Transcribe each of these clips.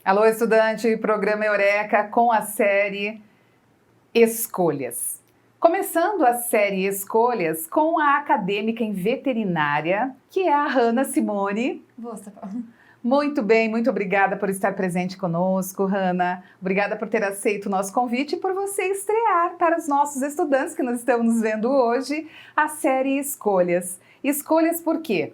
Alô, estudante, programa Eureka com a série Escolhas. Começando a série Escolhas com a acadêmica em veterinária, que é a Hanna Simone. Você, Muito bem, muito obrigada por estar presente conosco, Hanna. Obrigada por ter aceito o nosso convite e por você estrear para os nossos estudantes que nós estamos nos vendo hoje a série Escolhas. Escolhas por quê?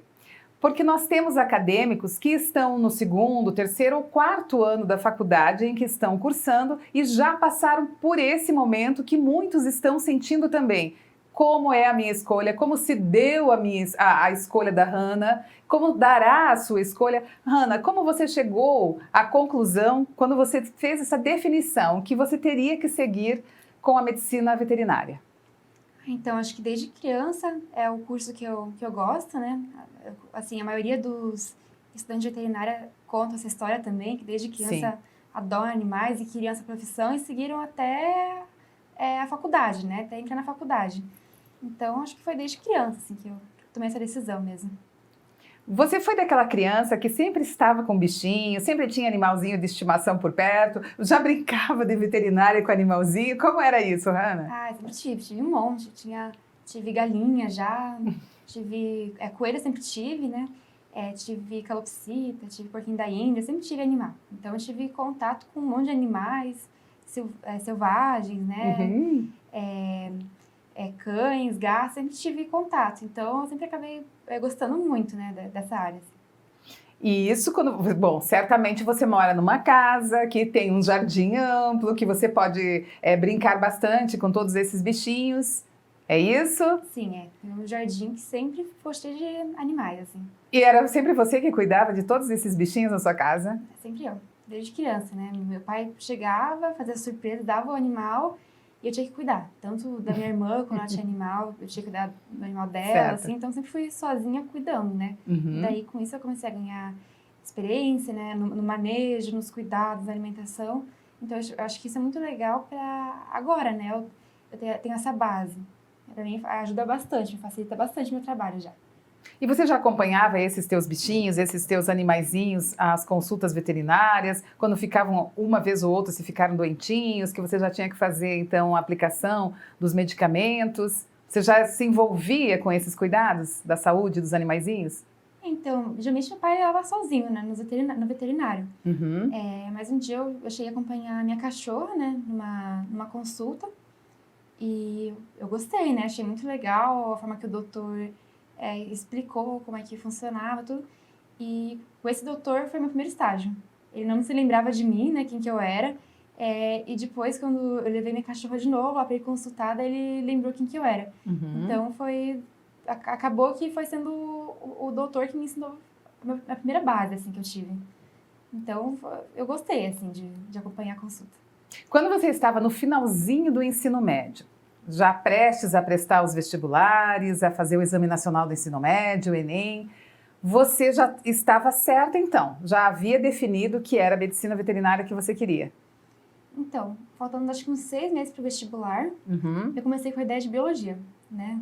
Porque nós temos acadêmicos que estão no segundo, terceiro ou quarto ano da faculdade em que estão cursando e já passaram por esse momento que muitos estão sentindo também. Como é a minha escolha? Como se deu a escolha da Hanna? Como dará a sua escolha? Hanna, como você chegou à conclusão quando você fez essa definição que você teria que seguir com a medicina veterinária? Então, acho que desde criança é o curso que eu gosto, né? Assim, a maioria dos estudantes de veterinária conta essa história também, que desde criança adoram animais e queriam essa profissão e seguiram até a faculdade, né? Até entrar na faculdade. Então, acho que foi desde criança, assim, que eu tomei essa decisão mesmo. Você foi daquela criança que sempre estava com bichinho, sempre tinha animalzinho de estimação por perto, já brincava de veterinária com animalzinho? Como era isso, Hanna? Ah, sempre tive um monte. Tive galinha já, tive coelho, sempre tive, né? Tive calopsita, tive porquinho da Índia, sempre tive animal. Então, eu tive contato com um monte de animais selvagens, né? Uhum. Cães, gatos, sempre tive contato. Então, eu sempre acabei gostando muito, né, dessa área. E isso quando... Bom, certamente você mora numa casa que tem um jardim amplo, que você pode brincar bastante com todos esses bichinhos. É isso? Sim, tem um jardim que sempre foi cheio de animais, assim. E era sempre você que cuidava de todos esses bichinhos na sua casa? Sempre eu, desde criança, né? Meu pai chegava, fazia surpresa, dava o animal e eu tinha que cuidar. Tanto da minha irmã, quando ela tinha animal, eu tinha que cuidar do animal dela, assim. Então, sempre fui sozinha cuidando, né? Uhum. Daí, com isso, eu comecei a ganhar experiência, né? No manejo, nos cuidados, na alimentação. Então, eu acho que isso é muito legal para agora, né? Eu tenho essa base. Para mim, ajuda bastante, me facilita bastante o meu trabalho já. E você já acompanhava esses teus bichinhos, esses teus animaizinhos, as consultas veterinárias, quando ficavam uma vez ou outra, se ficaram doentinhos, que você já tinha que fazer, então, a aplicação dos medicamentos? Você já se envolvia com esses cuidados da saúde dos animaizinhos? Então, geralmente meu pai levava sozinho, né, no veterinário. Uhum. Mas um dia eu cheguei a acompanhar a minha cachorra, né, numa consulta, e eu gostei, né, achei muito legal a forma que o doutor explicou como é que funcionava, tudo. E com esse doutor foi meu primeiro estágio. Ele não se lembrava de mim, né, quem que eu era. E depois, quando eu levei minha cachorra de novo lá para ir consultada, ele lembrou quem que eu era. Uhum. Então, acabou que foi sendo o doutor que me ensinou a primeira base, assim, que eu tive. Então, eu gostei, assim, de acompanhar a consulta. Quando você estava no finalzinho do ensino médio, já prestes a prestar os vestibulares, a fazer o Exame Nacional do Ensino Médio, o Enem, você já estava certa, então? Já havia definido que era a medicina veterinária que você queria? Então, faltando acho que uns 6 meses para o vestibular, eu comecei com a ideia de biologia, né?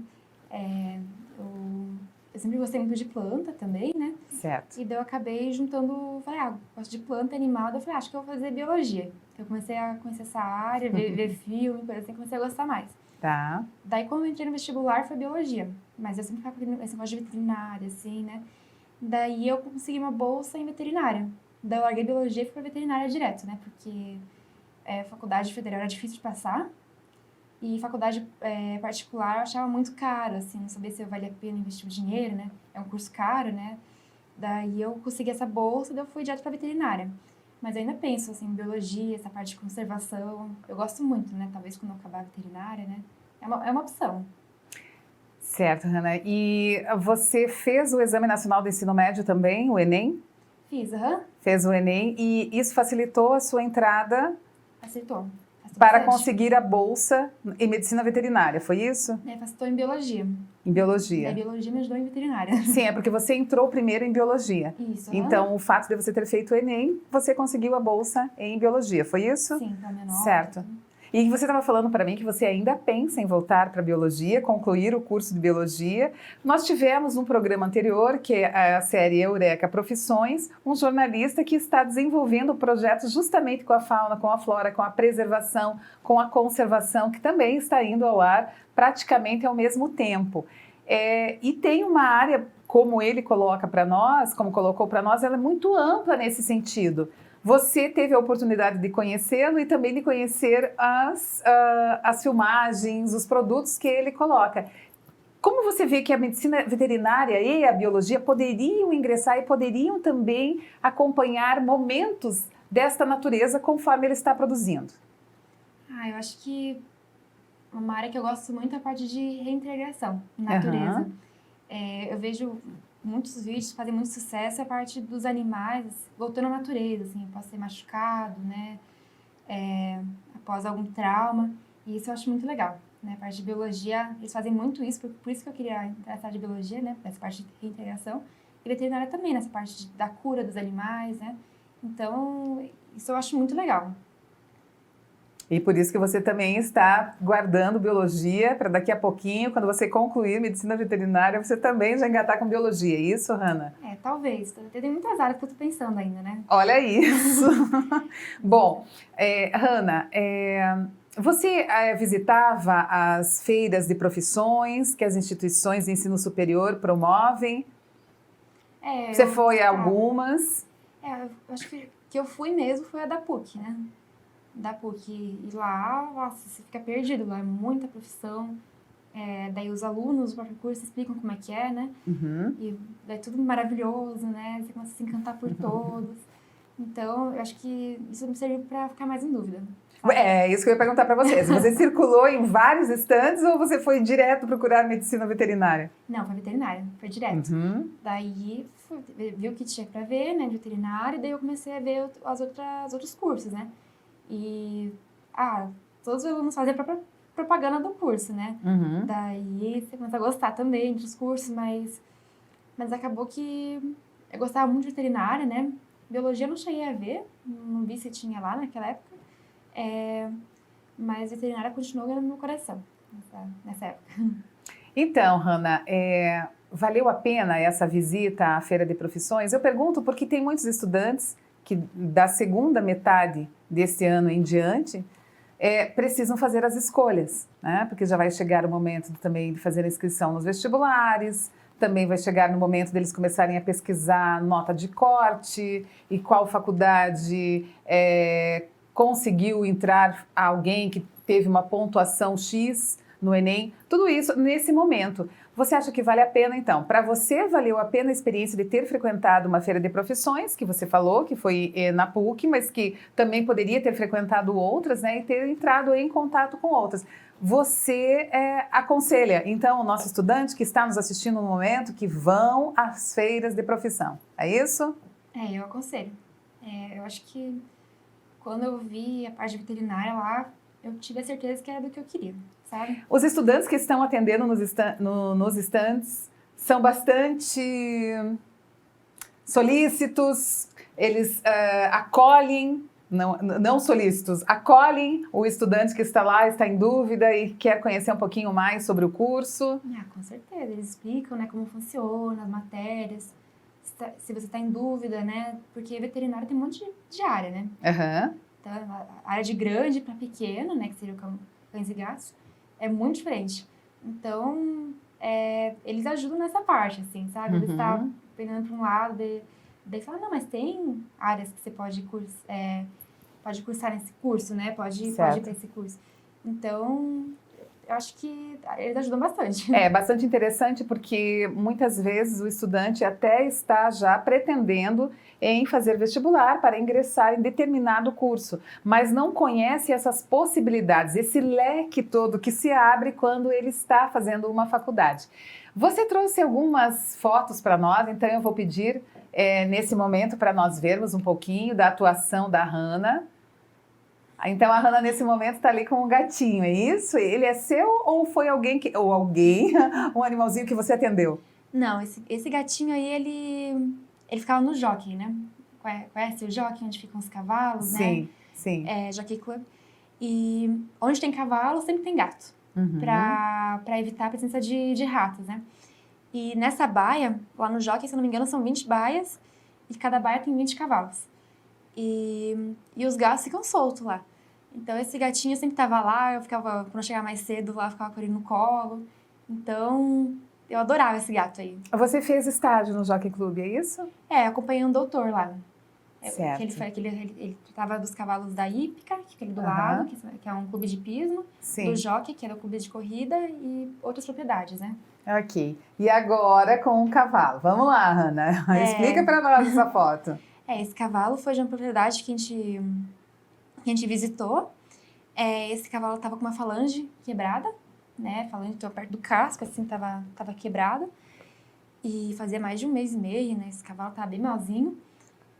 Eu sempre gostei muito de planta também, né? Certo. E daí eu acabei juntando, falei, gosto de planta animal, daí eu falei, acho que eu vou fazer biologia. Eu comecei a conhecer essa área, ver filme, coisa assim, comecei a gostar mais. Tá. Daí, quando eu entrei no vestibular, foi biologia. Mas eu sempre ficava com esse negócio de veterinária, assim, né? Daí, eu consegui uma bolsa em veterinária. Daí, eu larguei biologia e fui pra veterinária direto, né? Porque faculdade federal era difícil de passar. E faculdade particular eu achava muito caro, assim. Não sabia se valia a pena investir o dinheiro, né? É um curso caro, né? Daí, eu consegui essa bolsa e daí eu fui direto pra veterinária. Mas eu ainda penso, assim, em biologia, essa parte de conservação. Eu gosto muito, né? Talvez quando eu acabar a veterinária, né? É uma opção. Certo, Hanna. E você fez o Exame Nacional do Ensino Médio também, o Enem? Fiz, Fez o Enem e isso facilitou a sua entrada? Facilitou. Para conseguir a bolsa em medicina veterinária, foi isso? Facilitou em biologia. Em biologia. Biologia me ajudou em veterinária. Sim, é porque você entrou primeiro em biologia. Isso. Então, o fato de você ter feito o Enem, você conseguiu a bolsa em biologia, foi isso? Sim, tá menor. Certo. E você estava falando para mim que você ainda pensa em voltar para a biologia, concluir o curso de biologia. Nós tivemos um programa anterior, que é a série Eureka Profissões, um jornalista que está desenvolvendo projetos justamente com a fauna, com a flora, com a preservação, com a conservação, que também está indo ao ar praticamente ao mesmo tempo. E tem uma área, como ele coloca para nós, como colocou para nós, ela é muito ampla nesse sentido. Você teve a oportunidade de conhecê-lo e também de conhecer as filmagens, os produtos que ele coloca. Como você vê que a medicina veterinária e a biologia poderiam ingressar e poderiam também acompanhar momentos desta natureza conforme ele está produzindo? Eu acho que uma área que eu gosto muito é a parte de reintegração na natureza. Eu vejo muitos vídeos que fazem muito sucesso, a parte dos animais voltando à natureza, assim, após ser machucado, né, após algum trauma, e isso eu acho muito legal, né, a parte de biologia, eles fazem muito isso, por isso que eu queria entrar nessa área de biologia, né, essa parte de reintegração, e veterinária também, nessa parte da cura dos animais, né, então, isso eu acho muito legal. E por isso que você também está guardando biologia para daqui a pouquinho, quando você concluir medicina veterinária, você também já engatar com biologia, é isso, Hanna? Talvez. Tem muitas áreas que eu estou pensando ainda, né? Olha isso! Bom, Hanna, você visitava as feiras de profissões que as instituições de ensino superior promovem? Você foi a algumas? Eu acho que eu fui mesmo foi a da PUC, né? Da PUC. E lá, nossa, você fica perdido, lá é muita profissão. Daí os alunos do próprio curso explicam como é que é, né? Uhum. E é tudo maravilhoso, né? Você começa a se encantar por todos. Então, eu acho que isso me serviu para ficar mais em dúvida. Isso que eu ia perguntar para você. Você circulou em vários estandes ou você foi direto procurar medicina veterinária? Não, foi veterinária, foi direto. Uhum. Daí, vi o que tinha para ver, né, veterinária, daí eu comecei a ver os outros cursos, né? E, todos os alunos fazem a própria propaganda do curso, né? Uhum. Daí você começa a gostar também dos cursos, mas acabou que eu gostava muito de veterinária, né? Biologia eu não cheguei a ver, não vi se tinha lá naquela época, mas veterinária continuou no meu coração nessa época. Então, Hanna, valeu a pena essa visita à Feira de Profissões? Eu pergunto porque tem muitos estudantes que da segunda metade desse ano em diante precisam fazer as escolhas, né? Porque já vai chegar o momento também de fazer a inscrição nos vestibulares, também vai chegar no momento deles começarem a pesquisar nota de corte e qual faculdade conseguiu entrar alguém que teve uma pontuação X no Enem, tudo isso nesse momento. Você acha que vale a pena, então? Para você, valeu a pena a experiência de ter frequentado uma feira de profissões, que você falou, que foi na PUC, mas que também poderia ter frequentado outras, né? E ter entrado em contato com outras. Você aconselha, então, o nosso estudante que está nos assistindo no momento, que vão às feiras de profissão. É isso? Eu aconselho. Eu acho que quando eu vi a parte veterinária lá, eu tive a certeza que era do que eu queria, sabe? Os estudantes que estão atendendo nos estandes são bastante solícitos, eles acolhem, não solícitos, acolhem o estudante que está lá, está em dúvida e quer conhecer um pouquinho mais sobre o curso. Com certeza, eles explicam, né, como funciona, as matérias, se você está em dúvida, né, porque veterinário tem um monte de área, né? Uhum. Então, a área de grande para pequeno, né, que seria o cães e gatos, é muito diferente. Então, eles ajudam nessa parte, assim, sabe? Eles estão pendendo para um lado, daí falam, não, mas tem áreas que você pode cursar nesse curso, né? Pode ir para esse curso. Então, eu acho que eles ajudam bastante. É bastante interessante porque muitas vezes o estudante até está já pretendendo em fazer vestibular para ingressar em determinado curso, mas não conhece essas possibilidades, esse leque todo que se abre quando ele está fazendo uma faculdade. Você trouxe algumas fotos para nós, então eu vou pedir nesse momento para nós vermos um pouquinho da atuação da Hanna. Então a Hanna nesse momento está ali com um gatinho, é isso? Ele é seu ou foi alguém, um animalzinho que você atendeu? Não, esse gatinho aí, ele ficava no jockey, né? Conhece o jockey, onde ficam os cavalos, né? Sim. Jockey Club. E onde tem cavalo, sempre tem gato. Uhum. Para evitar a presença de ratos, né? E nessa baia, lá no jockey, se eu não me engano, são 20 baias. E cada baia tem 20 cavalos. E os gatos ficam soltos lá. Então, esse gatinho sempre tava lá. Eu ficava, quando eu chegava mais cedo, lá, eu ficava com ele no colo. Então, eu adorava esse gato aí. Você fez estágio no Jockey Club, é isso? Acompanhei um doutor lá. Certo. Ele tratava dos cavalos da hípica, que fica ali do Aham. lado, que é um clube de pismo. Sim. Do jockey, que era o clube de corrida, e outras propriedades, né? Ok. E agora com o cavalo. Vamos lá, Hannah. Explica para nós essa foto. Esse cavalo foi de uma propriedade que a gente visitou. Esse cavalo estava com uma falange quebrada, né? Falange então, perto do casco, assim, tava quebrada. E fazia mais de 1 mês e meio, né? Esse cavalo tava bem malzinho.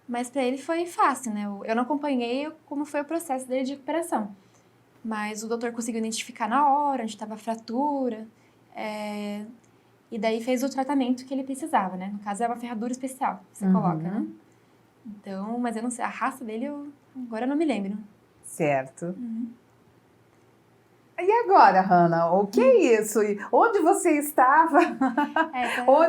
Mas para ele foi fácil, né? Eu não acompanhei como foi o processo dele de recuperação. Mas o doutor conseguiu identificar na hora onde estava a fratura. E daí fez o tratamento que ele precisava, né? No caso, é uma ferradura especial que você coloca, né? Então, mas eu não sei, a raça dele, agora eu não me lembro. Certo. E agora, Hannah, o que é isso? E onde você estava?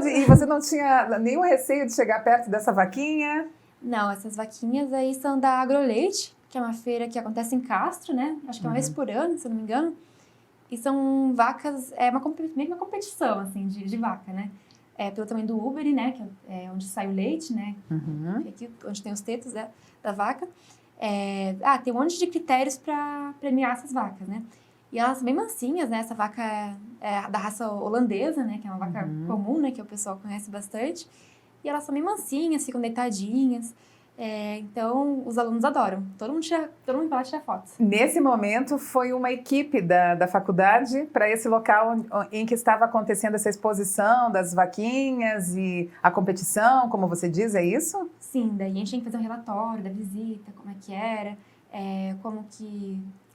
E você não tinha nenhum receio de chegar perto dessa vaquinha? Não, essas vaquinhas aí são da Agroleite, que é uma feira que acontece em Castro, né? Acho que é uma vez por ano, se eu não me engano. E são vacas, meio que uma competição, assim, de vaca, né? Pelo tamanho do úbere, né? Que é onde sai o leite, né? Aqui, onde tem os tetos da vaca. Tem um monte de critérios para premiar essas vacas, né? E elas são bem mansinhas, né? Essa vaca é da raça holandesa, né? Que é uma vaca comum, né? Que o pessoal conhece bastante. E elas são bem mansinhas, ficam deitadinhas. Então, os alunos adoram. Todo mundo vai lá tirar fotos. Nesse momento, foi uma equipe da faculdade para esse local em que estava acontecendo essa exposição das vaquinhas e a competição, como você diz, é isso? Sim, daí a gente tem que fazer um relatório da visita, como é que era,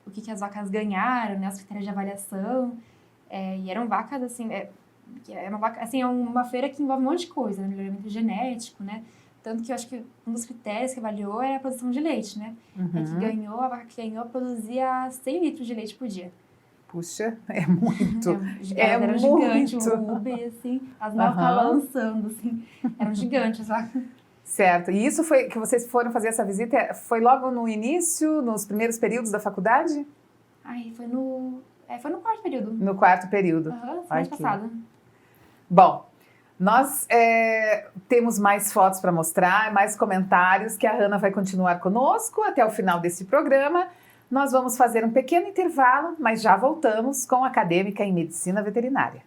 o que as vacas ganharam, né, os critérios de avaliação. E eram vacas, assim, é uma feira que envolve um monte de coisa, né, melhoramento genético, né? Tanto que eu acho que um dos critérios que avaliou era a produção de leite, né? A vaca que ganhou produzia 100 litros de leite por dia. Puxa, é muito. Era um gigante, um Uber, assim, as mãos balançando, assim. Era um gigante as vacas. Certo. E isso foi que vocês foram fazer essa visita, foi logo no início, nos primeiros períodos da faculdade? Foi no quarto período. No quarto período. Semana passada. Bom, nós temos mais fotos para mostrar, mais comentários que a Hannah vai continuar conosco até o final desse programa. Nós vamos fazer um pequeno intervalo, mas já voltamos com a acadêmica em Medicina Veterinária.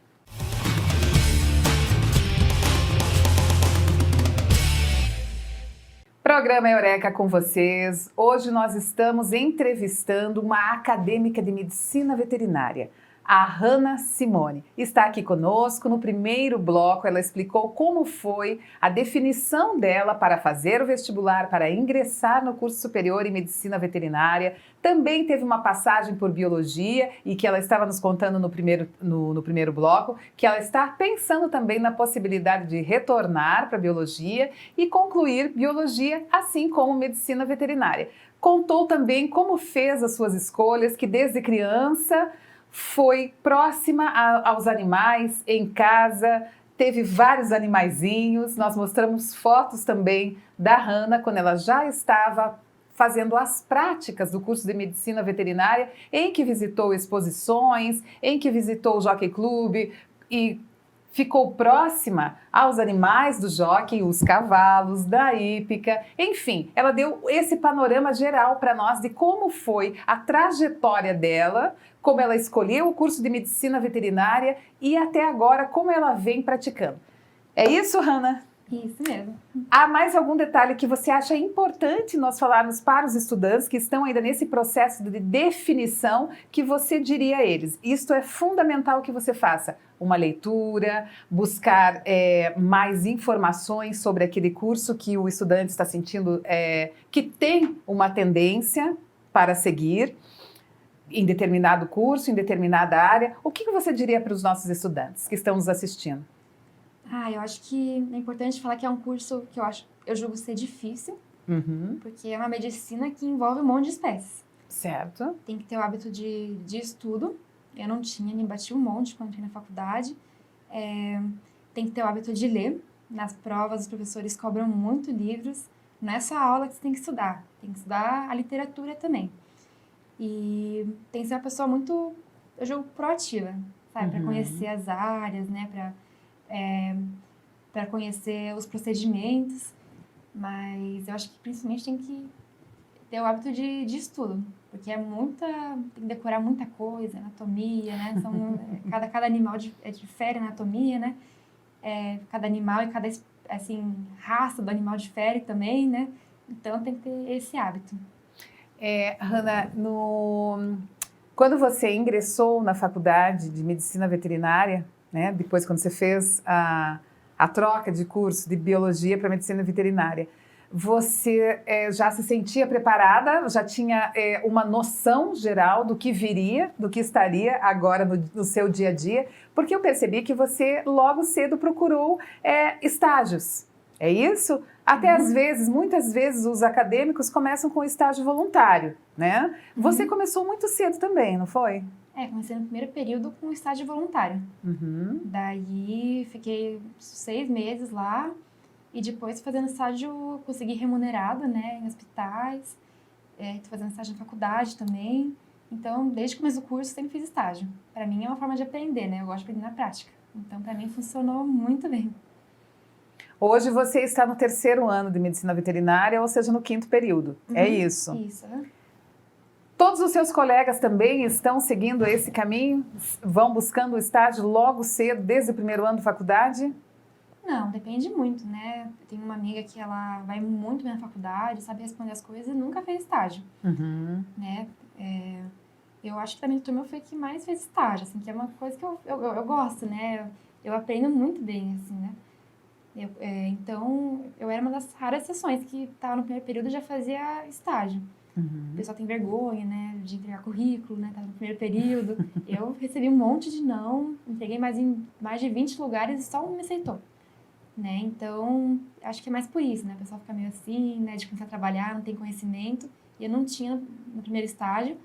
Programa Eureka com vocês. Hoje nós estamos entrevistando uma acadêmica de Medicina Veterinária, a Hannah Simone. Está aqui conosco. No primeiro bloco, ela explicou como foi a definição dela para fazer o vestibular, para ingressar no curso superior em Medicina Veterinária. Também teve uma passagem por Biologia e que ela estava nos contando no primeiro bloco, que ela está pensando também na possibilidade de retornar para Biologia e concluir Biologia, assim como Medicina Veterinária. Contou também como fez as suas escolhas, que desde criança foi próxima aos animais, em casa, teve vários animaizinhos. Nós mostramos fotos também da Hannah quando ela já estava fazendo as práticas do curso de Medicina Veterinária, em que visitou exposições, em que visitou o Jockey Club e ficou próxima aos animais do jockey, os cavalos, da hípica, enfim, ela deu esse panorama geral para nós de como foi a trajetória dela, como ela escolheu o curso de Medicina Veterinária e até agora como ela vem praticando. É isso, Hannah? Isso mesmo. Há mais algum detalhe que você acha importante nós falarmos para os estudantes que estão ainda nesse processo de definição que você diria a eles? Isto é fundamental que você faça uma leitura, buscar mais informações sobre aquele curso que o estudante está sentindo que tem uma tendência para seguir em determinado curso, em determinada área. O que você diria para os nossos estudantes que estão nos assistindo? Eu acho que é importante falar que é um curso que eu julgo ser difícil, porque é uma medicina que envolve um monte de espécies. Certo. Tem que ter o hábito de estudo. Eu não tinha, me bati um monte quando entrei na faculdade. Tem que ter o hábito de ler. Nas provas, os professores cobram muito livros. Não é só a aula que você tem que estudar. Tem que estudar a literatura também. E tem que ser uma pessoa muito, eu jogo proativa, sabe? Para conhecer as áreas, né? Para conhecer os procedimentos. Mas eu acho que principalmente tem que ter o hábito de estudo. Porque tem que decorar muita coisa, anatomia, né? Cada animal difere a anatomia, né? Cada animal e cada, assim, raça do animal difere também, né? Então tem que ter esse hábito. Hanna, quando você ingressou na faculdade de medicina veterinária, né? Depois quando você fez a troca de curso de biologia para medicina veterinária, você já se sentia preparada, já tinha uma noção geral do que viria, do que estaria agora no seu dia a dia? Porque eu percebi que você logo cedo procurou estágios, é isso? Até às vezes, muitas vezes, os acadêmicos começam com estágio voluntário, né? Você começou muito cedo também, não foi? Comecei no primeiro período com estágio voluntário. Daí fiquei 6 meses lá. E depois, fazendo estágio, consegui remunerado, né, em hospitais. Tô fazendo estágio na faculdade também. Então, desde o começo do curso, sempre fiz estágio. Para mim, é uma forma de aprender, né? Eu gosto de aprender na prática. Então, para mim, funcionou muito bem. Hoje você está no 3º ano de medicina veterinária, ou seja, no 5º período. É isso? Isso. Todos os seus colegas também estão seguindo esse caminho? Vão buscando o estágio logo cedo, desde o 1º ano de faculdade? Não, depende muito, né? Eu tenho uma amiga que ela vai muito bem na faculdade, sabe responder as coisas e nunca fez estágio, né? Eu acho que também a turma foi que mais fez estágio, assim, que é uma coisa que eu gosto, né? Eu aprendo muito bem, assim, né? Então, eu era uma das raras exceções que estava no primeiro período e já fazia estágio. O pessoal tem vergonha, né, de entregar currículo, né, tá no primeiro período. Eu recebi um monte de não, entreguei em mais de 20 lugares e só um me aceitou. Né? Então, acho que é mais por isso, né? O pessoal fica meio assim, né? De começar a trabalhar, não tem conhecimento. E eu não tinha no primeiro estágio,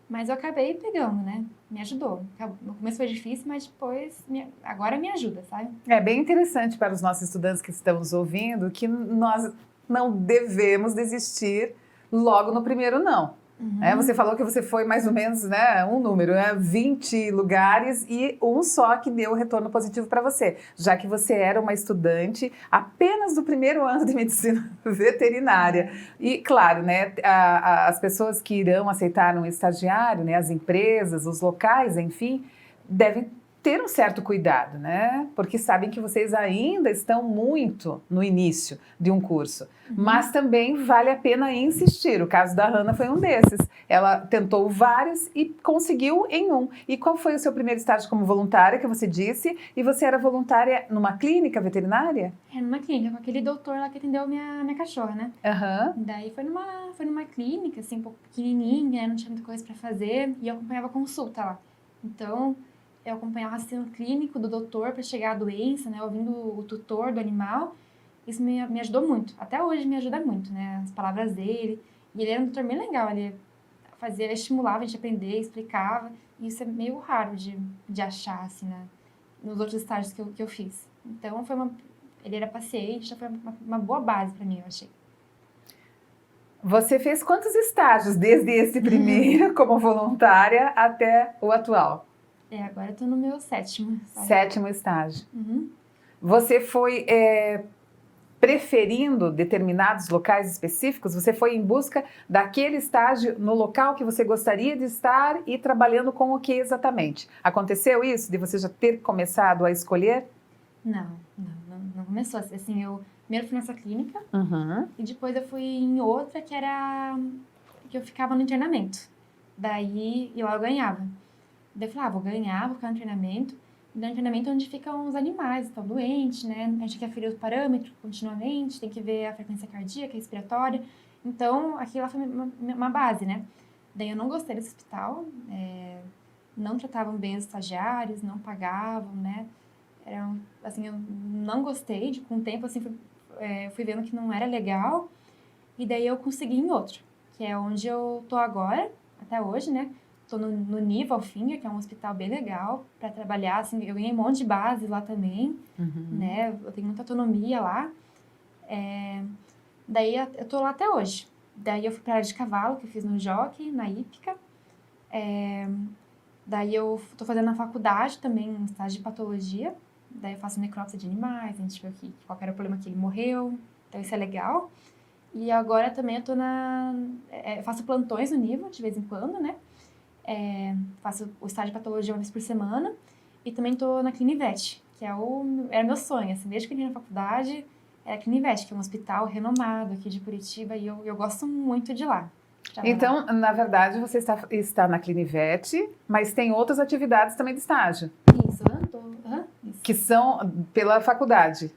mas eu acabei pegando, né? Me ajudou. No começo foi difícil, mas depois, agora me ajuda, sabe? É bem interessante para os nossos estudantes que estão nos ouvindo que nós não devemos desistir logo no primeiro não. Você falou que você foi mais ou menos, né, um número, 20 lugares e um só que deu retorno positivo para você, já que você era uma estudante apenas do 1º ano de medicina veterinária. E, claro, né, as pessoas que irão aceitar um estagiário, né, as empresas, os locais, enfim, devem ter um certo cuidado, né? Porque sabem que vocês ainda estão muito no início de um curso. Mas também vale a pena insistir. O caso da Hanna foi um desses. Ela tentou vários e conseguiu em um. E qual foi o seu primeiro estágio como voluntária, que você disse? E você era voluntária numa clínica veterinária? Numa clínica, com aquele doutor lá que atendeu minha cachorra, né? Daí foi numa clínica, assim, um pouco pequenininha, não tinha muita coisa pra fazer. E eu acompanhava consulta lá. Então, eu acompanhava o assistente clínico do doutor para chegar à doença, né? Ouvindo o tutor do animal. Isso me ajudou muito. Até hoje me ajuda muito, né? As palavras dele. E ele era um doutor bem legal. Ele estimulava a gente a aprender, explicava. E isso é meio raro de achar, assim, né? Nos outros estágios que eu fiz. Então, ele era paciente, então foi uma boa base para mim, eu achei. Você fez quantos estágios desde esse primeiro, como voluntária, até o atual? Agora eu tô no meu 7º. 7º estágio. Você foi preferindo determinados locais específicos? Você foi em busca daquele estágio no local que você gostaria de estar e trabalhando com o que exatamente? Aconteceu isso, de você já ter começado a escolher? Não começou assim. Eu primeiro fui nessa clínica e depois eu fui em outra que eu ficava no internamento. Daí, lá eu ganhava. Daí eu falei, vou ganhar, vou ficar no treinamento. E no treinamento é onde ficam os animais, estão doentes, né? A gente quer aferir os parâmetros continuamente, tem que ver a frequência cardíaca, respiratória. Então, aquilo lá foi uma base, né? Daí eu não gostei desse hospital, não tratavam bem os estagiários, não pagavam, né? Assim, eu não gostei, com o tempo, assim, fui vendo que não era legal. E daí eu consegui em outro, que é onde eu tô agora, até hoje, né? Tô no Niva Alfinger, que é um hospital bem legal para trabalhar, assim, eu ganhei um monte de base lá também, né? Eu tenho muita autonomia lá. Daí eu tô lá até hoje. Daí eu fui pra área de cavalo, que eu fiz no Jockey, na Hípica. Daí eu tô fazendo na faculdade também um estágio de patologia. Daí eu faço necrópsia de animais, a gente vê qual era o problema que ele morreu. Então isso é legal. E agora também eu tô eu faço plantões no Niva, de vez em quando, né? Faço o estágio de patologia uma vez por semana. E também tô na Clinivet, que era meu sonho, assim, desde que eu entrei na faculdade, é a Clinivet, que é um hospital renomado aqui de Curitiba, e eu gosto muito de lá. Então, na verdade, você está na Clinivet, mas tem outras atividades também de estágio. Isso, isso. Que são pela faculdade.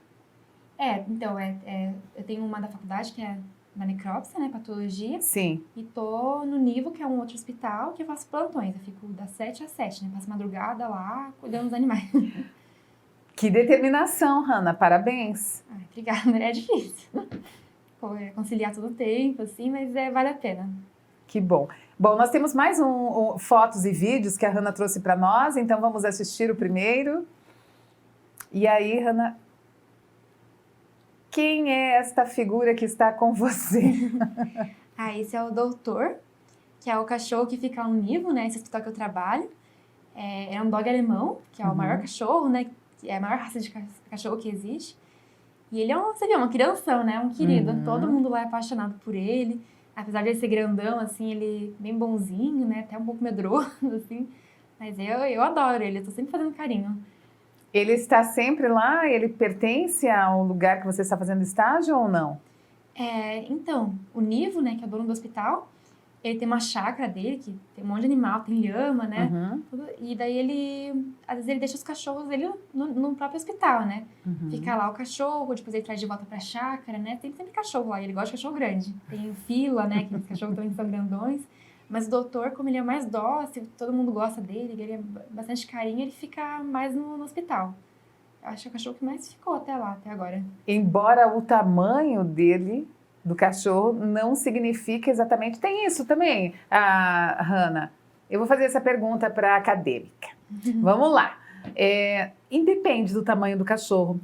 Então, eu tenho uma da faculdade, que é da necrópsia, né, patologia. Sim. E tô no Nivo, que é um outro hospital, que eu faço plantões. Eu fico das 7 às 7, né, passo madrugada lá, cuidando dos animais. Que determinação, Hanna, parabéns. Ai, obrigada, é difícil. Conciliar todo o tempo, assim, mas vale a pena. Que bom. Bom, nós temos mais fotos e vídeos que a Hanna trouxe para nós, então vamos assistir o primeiro. E aí, Hanna, quem é esta figura que está com você? Esse é o Doutor, que é o cachorro que fica no Nivo, né? Esse hospital que eu trabalho. É um dog alemão, que é o maior cachorro, né? Que é a maior raça de cachorro que existe. E ele você vê, uma crianção, né? Um querido. Todo mundo lá é apaixonado por ele. Apesar de ele ser grandão, assim, ele é bem bonzinho, né? Até um pouco medroso, assim. Mas eu adoro ele, eu tô sempre fazendo carinho. Ele está sempre lá? Ele pertence ao lugar que você está fazendo estágio ou não? Então, o Nivo, né, que é o dono do hospital, ele tem uma chácara dele, que tem um monte de animal, tem lhama, né? E daí às vezes ele deixa os cachorros dele no próprio hospital, né? Fica lá o cachorro, depois ele traz de volta pra chácara, né? Tem sempre cachorro lá, e ele gosta de cachorro grande. Tem o fila, né, que os cachorros também são grandões. Mas o doutor, como ele é mais dócil, todo mundo gosta dele, ele é bastante carinho, ele fica mais no hospital. Eu acho que é o cachorro que mais ficou até agora. Embora o tamanho dele, do cachorro, não significa exatamente... Tem isso também, Hanna. Eu vou fazer essa pergunta para a acadêmica. Vamos lá. Independe do tamanho do cachorro,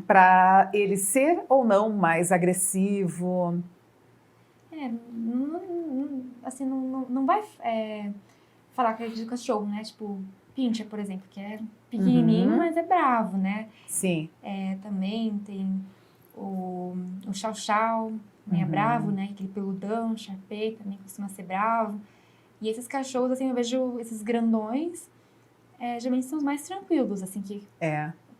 para ele ser ou não mais agressivo... Não vai falar que é de cachorro, né? Tipo, Pinscher, por exemplo, que é pequenininho, mas é bravo, né? Sim. Também tem o Chow Chow, também é bravo, né? Aquele peludão, Shar-Pei, também costuma ser bravo. E esses cachorros, assim, eu vejo esses grandões, geralmente são os mais tranquilos, assim, que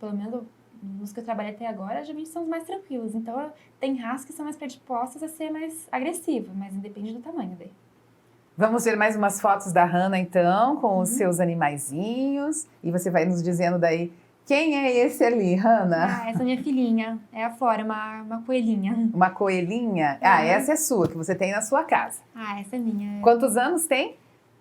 pelo menos nos que eu trabalhei até agora, geralmente são os mais tranquilos. Então, tem raças que são mais predispostas a ser mais agressivas, mas independe do tamanho dele. Vamos ver mais umas fotos da Hanna, então, com os seus animaizinhos. E você vai nos dizendo daí, quem é esse ali, Hanna? Essa é minha filhinha. É a Flora, uma coelhinha. Uma coelhinha? Essa é sua, que você tem na sua casa. Essa é minha. Quantos anos tem?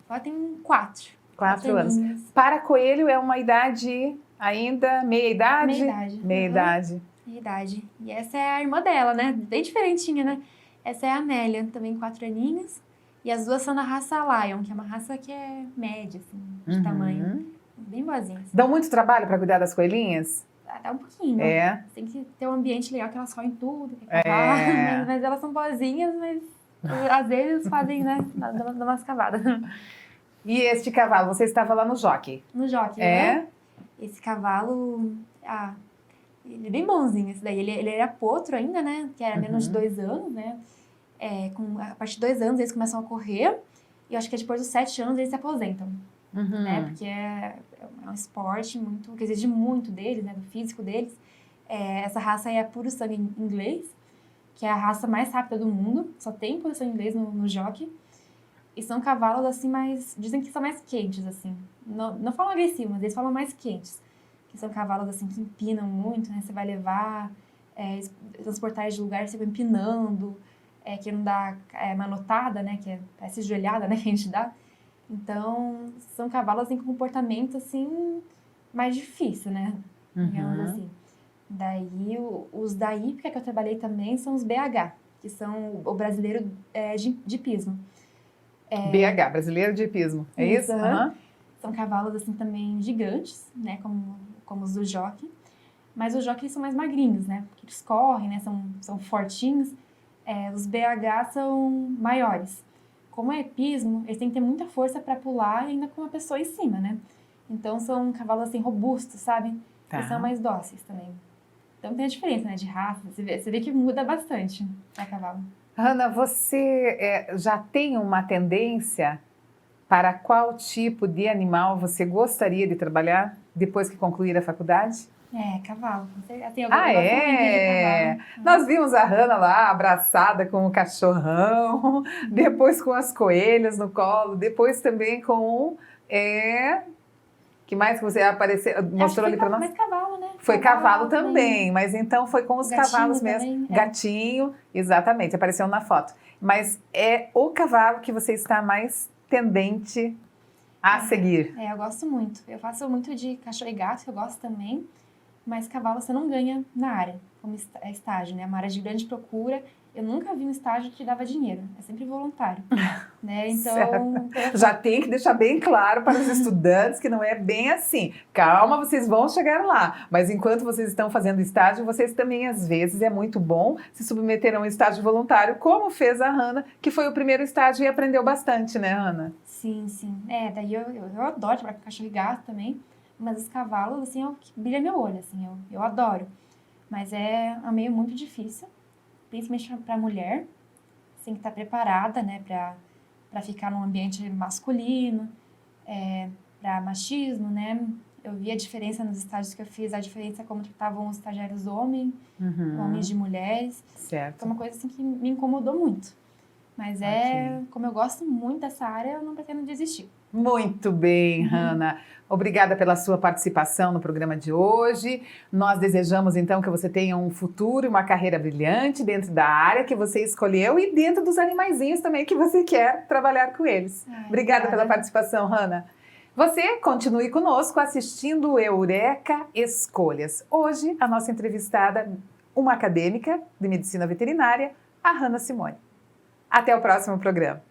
Ela tem 4. 4 anos. Para coelho é uma idade ainda, meia-idade? Meia-idade. Meia-idade. Meia-idade. E essa é a irmã dela, né? Bem diferentinha, né? Essa é a Amélia, também 4 aninhos. E as duas são da raça Lion, que é uma raça que é média, assim, de tamanho. Bem boazinha. Assim. Dão muito trabalho para cuidar das coelhinhas? Dá um pouquinho. Tem que ter um ambiente legal, que elas roem tudo. Mas elas são boazinhas, mas às vezes fazem, né? Dão umas cavadas. E este cavalo, você estava lá no Jockey? No Jockey, né? Esse cavalo, ele é bem bonzinho, esse daí. Ele era potro ainda, né? Que era menos de 2 anos, né? A partir de 2 anos eles começam a correr. E eu acho que depois dos 7 anos eles se aposentam. Né? Porque é um esporte que exige muito deles, né? Do físico deles. Essa raça é puro sangue inglês, que é a raça mais rápida do mundo. Só tem puro sangue inglês no Jockey. E são cavalos, assim, dizem que são mais quentes, assim. Não falam agressivos, mas eles falam mais quentes. Que são cavalos, assim, que empinam muito, né? Você vai levar, transportar eles de lugar, você vai empinando, que não dá manotada, né? Que parece joelhada, né? Que a gente dá. Então, são cavalos, assim, com comportamento, assim, mais difícil, né? Digamos assim. Daí, os da hípica que eu trabalhei também são os BH, que são o brasileiro de hipismo. BH, Brasileiro de Hipismo, é isso? Aham. São cavalos, assim, também gigantes, né, como os do jockey. Mas os jockeys são mais magrinhos, né, porque eles correm, né, são fortinhos. Os BH são maiores. Como é hipismo, eles têm que ter muita força para pular ainda com uma pessoa em cima, né? Então são cavalos, assim, robustos, sabe? Tá. E são mais dóceis também. Então tem a diferença, né, de raça. Você vê que muda bastante a cavalo. Hanna, você já tem uma tendência para qual tipo de animal você gostaria de trabalhar depois que concluir a faculdade? Cavalo. Assim, eu Ah, gosto muito de cavalo. Nós vimos a Hanna lá abraçada com o cachorrão, depois com as coelhas no colo, depois também com... que mais que você apareceu, mostrou ali para nós? Mas cavalo, né? Foi cavalo também, mas então foi com os cavalos mesmo. Também, Gatinho, exatamente, apareceu na foto. Mas é o cavalo que você está mais tendente a seguir. Eu gosto muito. Eu faço muito de cachorro e gato, que eu gosto também. Mas cavalo você não ganha na área, como estágio, né? Uma área de grande procura. Eu nunca vi um estágio que dava dinheiro. É sempre voluntário, né? Então... Já tem que deixar bem claro para os estudantes que não é bem assim. Calma, vocês vão chegar lá. Mas enquanto vocês estão fazendo estágio, vocês também, às vezes, é muito bom se submeter a um estágio voluntário, como fez a Hanna, que foi o primeiro estágio e aprendeu bastante, né, Hanna? Sim, sim. Daí eu adoro trabalhar com cachorro e gato também. Mas os cavalos, assim, é o que brilha meu olho, assim, eu adoro. Mas é um meio muito difícil, principalmente para mulher. Você tem que estar preparada, né, para ficar num ambiente masculino, para machismo, né. Eu vi a diferença nos estágios que eu fiz, a diferença como tratavam os estagiários homens de mulheres. Certo. Foi uma coisa, assim, que me incomodou muito. Mas como eu gosto muito dessa área, eu não pretendo desistir. Muito bem, Hanna. Obrigada pela sua participação no programa de hoje. Nós desejamos, então, que você tenha um futuro e uma carreira brilhante dentro da área que você escolheu e dentro dos animaizinhos também que você quer trabalhar com eles. Obrigada pela participação, Hanna. Você continue conosco assistindo Eureka Escolhas. Hoje, a nossa entrevistada, uma acadêmica de medicina veterinária, a Hanna Simone. Até o próximo programa.